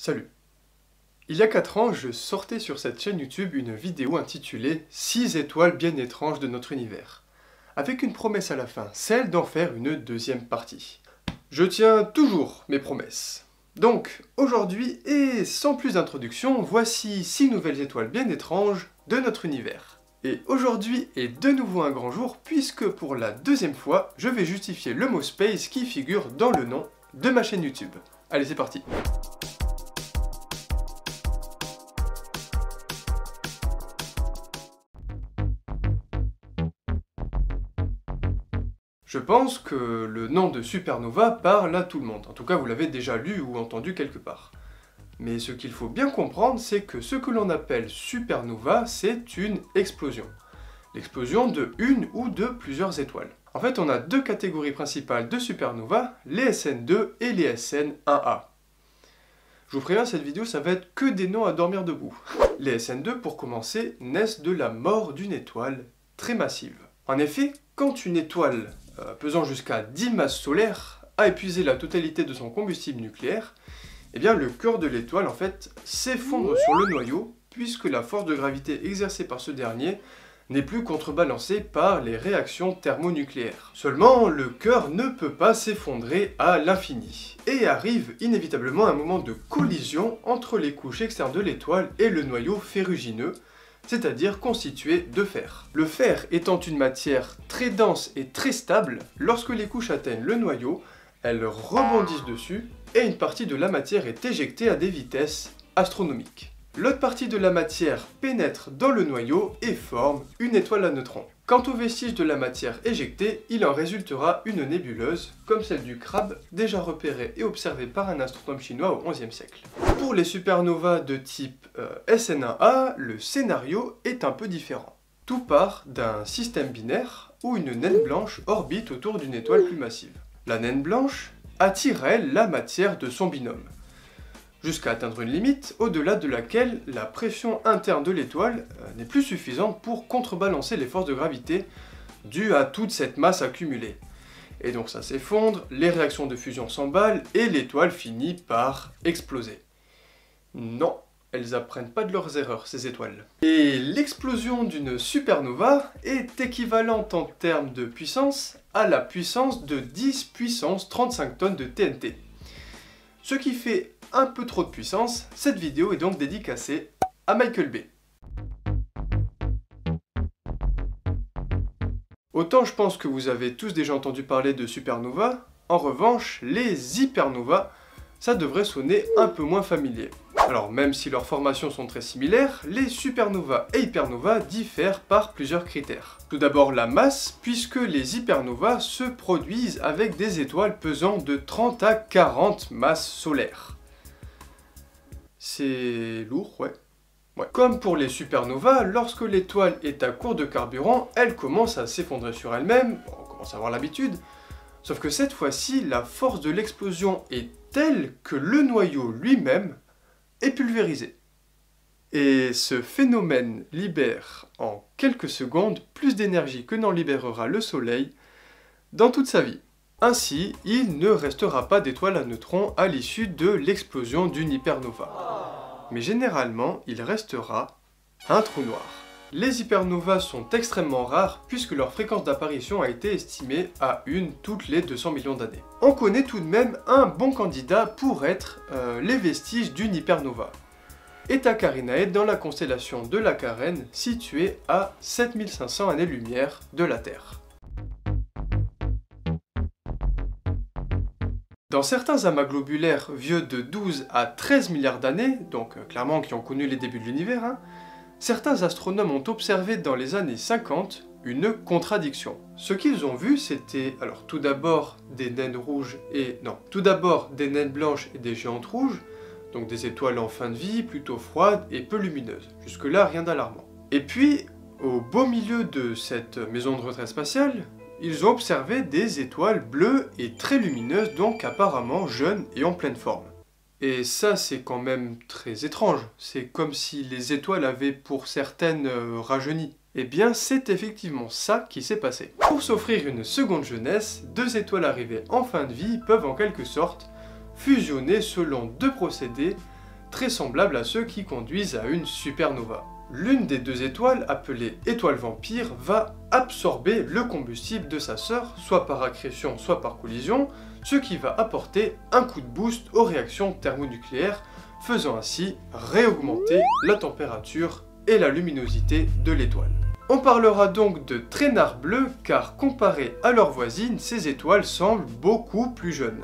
Salut. Il y a 4 ans, je sortais sur cette chaîne YouTube une vidéo intitulée « 6 étoiles bien étranges de notre univers », avec une promesse à la fin, celle d'en faire une deuxième partie. Je tiens toujours mes promesses. Donc, aujourd'hui, et sans plus d'introduction, voici 6 nouvelles étoiles bien étranges de notre univers. Et aujourd'hui est de nouveau un grand jour, puisque pour la deuxième fois, je vais justifier le mot space qui figure dans le nom de ma chaîne YouTube. Allez, c'est parti. Je pense que le nom de supernova parle à tout le monde, en tout cas vous l'avez déjà lu ou entendu quelque part. Mais ce qu'il faut bien comprendre, c'est que ce que l'on appelle supernova, c'est une explosion. L'explosion de une ou de plusieurs étoiles. En fait, on a deux catégories principales de supernova, les SN2 et les SN1A. Je vous préviens, cette vidéo, ça va être que des noms à dormir debout. Les SN2, pour commencer, naissent de la mort d'une étoile très massive. En effet, quand une étoile pesant jusqu'à 10 masses solaires a épuisé la totalité de son combustible nucléaire, eh bien le cœur de l'étoile en fait s'effondre sur le noyau puisque la force de gravité exercée par ce dernier n'est plus contrebalancée par les réactions thermonucléaires. Seulement, le cœur ne peut pas s'effondrer à l'infini et arrive inévitablement un moment de collision entre les couches externes de l'étoile et le noyau ferrugineux, c'est-à-dire constitué de fer. Le fer étant une matière très dense et très stable, lorsque les couches atteignent le noyau, elles rebondissent dessus et une partie de la matière est éjectée à des vitesses astronomiques. L'autre partie de la matière pénètre dans le noyau et forme une étoile à neutrons. Quant aux vestiges de la matière éjectée, il en résultera une nébuleuse, comme celle du crabe, déjà repérée et observée par un astronome chinois au XIe siècle. Pour les supernovas de type SN1A, le scénario est un peu différent. Tout part d'un système binaire où une naine blanche orbite autour d'une étoile plus massive. La naine blanche attire à elle la matière de son binôme, jusqu'à atteindre une limite au-delà de laquelle la pression interne de l'étoile n'est plus suffisante pour contrebalancer les forces de gravité dues à toute cette masse accumulée. Et donc ça s'effondre, les réactions de fusion s'emballent et l'étoile finit par exploser. Non, elles apprennent pas de leurs erreurs, ces étoiles. Et l'explosion d'une supernova est équivalente en termes de puissance à la puissance de 10 puissance 35 tonnes de TNT. Ce qui fait un peu trop de puissance, cette vidéo est donc dédicacée à Michael Bay. Autant je pense que vous avez tous déjà entendu parler de supernova, en revanche, les hypernovas, ça devrait sonner un peu moins familier. Alors même si leurs formations sont très similaires, les supernovas et hypernovas diffèrent par plusieurs critères. Tout d'abord la masse, puisque les hypernovas se produisent avec des étoiles pesant de 30 à 40 masses solaires. C'est lourd, ouais. Comme pour les supernovas, lorsque l'étoile est à court de carburant, elle commence à s'effondrer sur elle-même, on commence à avoir l'habitude, sauf que cette fois-ci, la force de l'explosion est telle que le noyau lui-même est pulvérisé. Et ce phénomène libère en quelques secondes plus d'énergie que n'en libérera le Soleil dans toute sa vie. Ainsi, il ne restera pas d'étoile à neutrons à l'issue de l'explosion d'une hypernova. Mais généralement, il restera un trou noir. Les hypernovas sont extrêmement rares puisque leur fréquence d'apparition a été estimée à une toutes les 200 millions d'années. On connaît tout de même un bon candidat pour être les vestiges d'une hypernova. Eta Carinae dans la constellation de la Carène, située à 7500 années-lumière de la Terre. Dans certains amas globulaires vieux de 12 à 13 milliards d'années, donc clairement qui ont connu les débuts de l'univers, certains astronomes ont observé dans les années 50 une contradiction. Ce qu'ils ont vu, c'était alors tout d'abord des naines rouges tout d'abord des naines blanches et des géantes rouges, donc des étoiles en fin de vie, plutôt froides et peu lumineuses. Jusque-là, rien d'alarmant. Et puis, au beau milieu de cette maison de retraite spatiale, ils ont observé des étoiles bleues et très lumineuses, donc apparemment jeunes et en pleine forme. Et ça, c'est quand même très étrange. C'est comme si les étoiles avaient pour certaines rajeuni. Eh bien, c'est effectivement ça qui s'est passé. Pour s'offrir une seconde jeunesse, deux étoiles arrivées en fin de vie peuvent en quelque sorte fusionner selon deux procédés très semblables à ceux qui conduisent à une supernova. L'une des deux étoiles, appelée étoile vampire, va absorber le combustible de sa sœur, soit par accrétion, soit par collision, ce qui va apporter un coup de boost aux réactions thermonucléaires, faisant ainsi réaugmenter la température et la luminosité de l'étoile. On parlera donc de traînards bleus car comparé à leurs voisines, ces étoiles semblent beaucoup plus jeunes,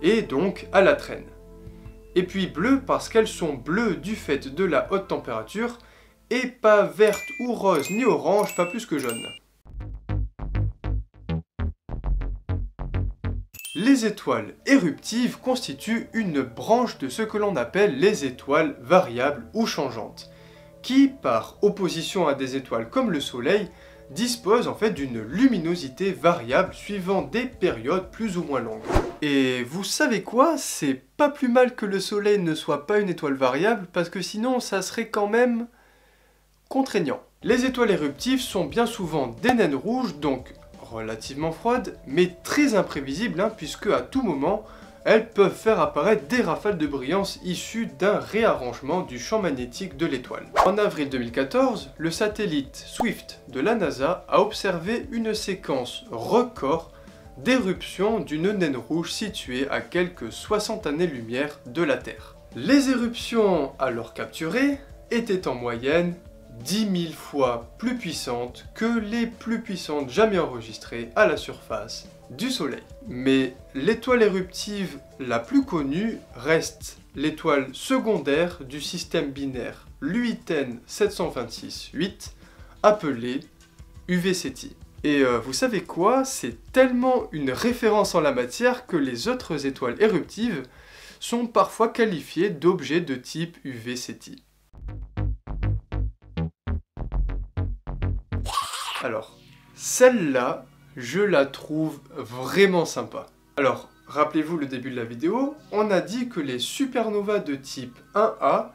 et donc à la traîne. Et puis bleues parce qu'elles sont bleues du fait de la haute température, et pas verte ou rose ni orange, pas plus que jaune. Les étoiles éruptives constituent une branche de ce que l'on appelle les étoiles variables ou changeantes, qui, par opposition à des étoiles comme le Soleil, disposent en fait d'une luminosité variable suivant des périodes plus ou moins longues. Et vous savez quoi? C'est pas plus mal que le Soleil ne soit pas une étoile variable, parce que sinon ça serait quand même contraignant. Les étoiles éruptives sont bien souvent des naines rouges, donc relativement froides, mais très imprévisibles, puisque à tout moment, elles peuvent faire apparaître des rafales de brillance issues d'un réarrangement du champ magnétique de l'étoile. En avril 2014, le satellite Swift de la NASA a observé une séquence record d'éruption d'une naine rouge située à quelques 60 années-lumière de la Terre. Les éruptions alors capturées étaient en moyenne 10 000 fois plus puissantes que les plus puissantes jamais enregistrées à la surface du Soleil. Mais l'étoile éruptive la plus connue reste l'étoile secondaire du système binaire Luyten 726-8, appelée UV Ceti. Et vous savez quoi? C'est tellement une référence en la matière que les autres étoiles éruptives sont parfois qualifiées d'objets de type UV Ceti. Alors, celle-là, je la trouve vraiment sympa. Alors, rappelez-vous le début de la vidéo, on a dit que les supernovas de type 1A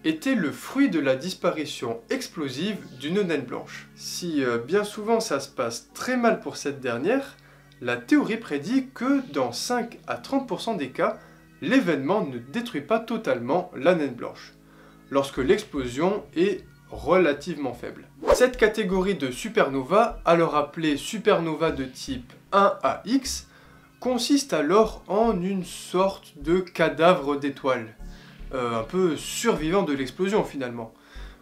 étaient le fruit de la disparition explosive d'une naine blanche. Si bien souvent ça se passe très mal pour cette dernière, la théorie prédit que dans 5 à 30% des cas, l'événement ne détruit pas totalement la naine blanche, lorsque l'explosion est relativement faible. Cette catégorie de supernova, alors appelée supernova de type 1AX, consiste alors en une sorte de cadavre d'étoile, un peu survivant de l'explosion finalement,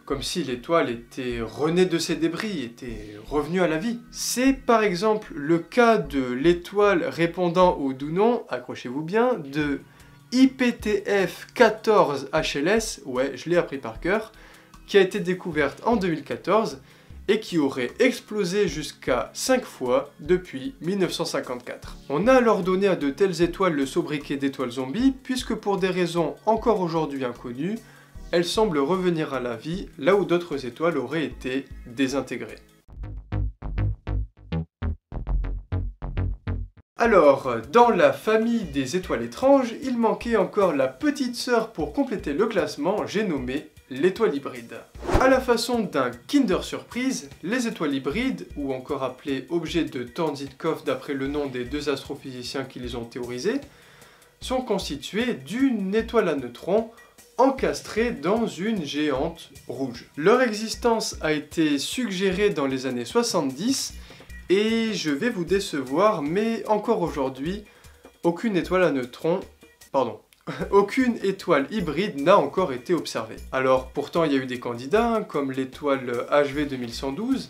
comme si l'étoile était renée de ses débris, était revenue à la vie. C'est par exemple le cas de l'étoile répondant au doux nom, accrochez-vous bien, de IPTF 14 HLS, ouais je l'ai appris par cœur, qui a été découverte en 2014 et qui aurait explosé jusqu'à 5 fois depuis 1954. On a alors donné à de telles étoiles le sobriquet d'étoiles zombies, puisque pour des raisons encore aujourd'hui inconnues, elles semblent revenir à la vie là où d'autres étoiles auraient été désintégrées. Alors, dans la famille des étoiles étranges, il manquait encore la petite sœur pour compléter le classement, j'ai nommé l'étoile hybride. À la façon d'un Kinder Surprise, les étoiles hybrides, ou encore appelées objets de Thornzitkov d'après le nom des deux astrophysiciens qui les ont théorisés, sont constituées d'une étoile à neutrons encastrée dans une géante rouge. Leur existence a été suggérée dans les années 70, et je vais vous décevoir, mais encore aujourd'hui, aucune étoile à neutrons, aucune étoile hybride n'a encore été observée. Alors pourtant il y a eu des candidats, comme l'étoile HV 2112,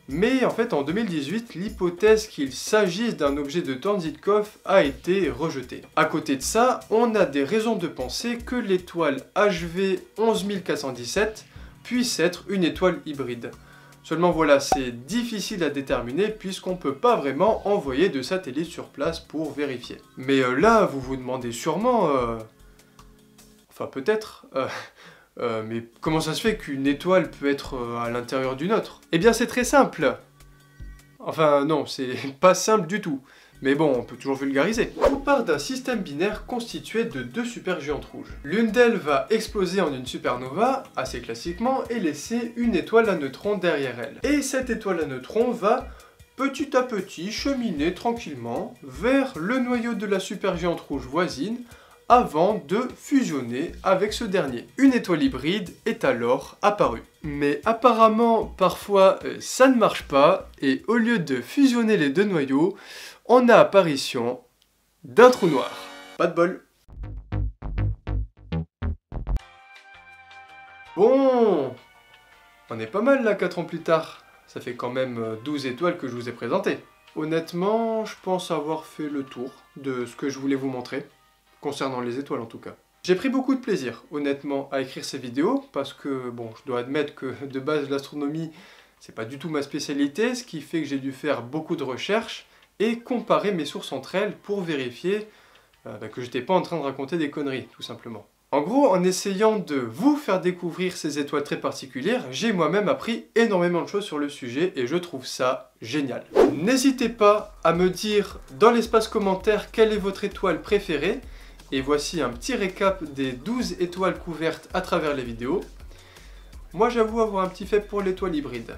mais en fait en 2018, l'hypothèse qu'il s'agisse d'un objet de Thornzitkov a été rejetée. À côté de ça, on a des raisons de penser que l'étoile HV 11417 puisse être une étoile hybride. Seulement voilà, c'est difficile à déterminer puisqu'on ne peut pas vraiment envoyer de satellites sur place pour vérifier. Mais là, vous vous demandez sûrement... Enfin peut-être... mais comment ça se fait qu'une étoile peut être à l'intérieur d'une autre? Eh bien c'est très simple. Enfin non, c'est pas simple du tout. Mais bon, on peut toujours vulgariser. On part d'un système binaire constitué de deux supergéantes rouges. L'une d'elles va exploser en une supernova, assez classiquement, et laisser une étoile à neutrons derrière elle. Et cette étoile à neutrons va petit à petit cheminer tranquillement vers le noyau de la supergéante rouge voisine, avant de fusionner avec ce dernier. Une étoile hybride est alors apparue. Mais apparemment, parfois, ça ne marche pas, et au lieu de fusionner les deux noyaux, on a apparition d'un trou noir. Pas de bol. Bon, on est pas mal là 4 ans plus tard. Ça fait quand même 12 étoiles que je vous ai présentées. Honnêtement, je pense avoir fait le tour de ce que je voulais vous montrer, concernant les étoiles en tout cas. J'ai pris beaucoup de plaisir, honnêtement, à écrire ces vidéos, parce que, bon, je dois admettre que de base l'astronomie, c'est pas du tout ma spécialité, ce qui fait que j'ai dû faire beaucoup de recherches et comparer mes sources entre elles pour vérifier que j'étais pas en train de raconter des conneries, tout simplement. En gros, en essayant de vous faire découvrir ces étoiles très particulières, j'ai moi-même appris énormément de choses sur le sujet et je trouve ça génial. N'hésitez pas à me dire dans l'espace commentaire quelle est votre étoile préférée, et voici un petit récap des 12 étoiles couvertes à travers les vidéos. Moi j'avoue avoir un petit faible pour l'étoile hybride,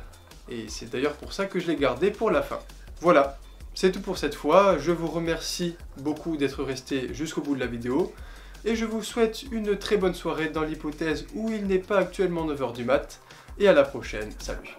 et c'est d'ailleurs pour ça que je l'ai gardée pour la fin. Voilà, c'est tout pour cette fois, je vous remercie beaucoup d'être resté jusqu'au bout de la vidéo, et je vous souhaite une très bonne soirée dans l'hypothèse où il n'est pas actuellement 9 h du mat, et à la prochaine, salut.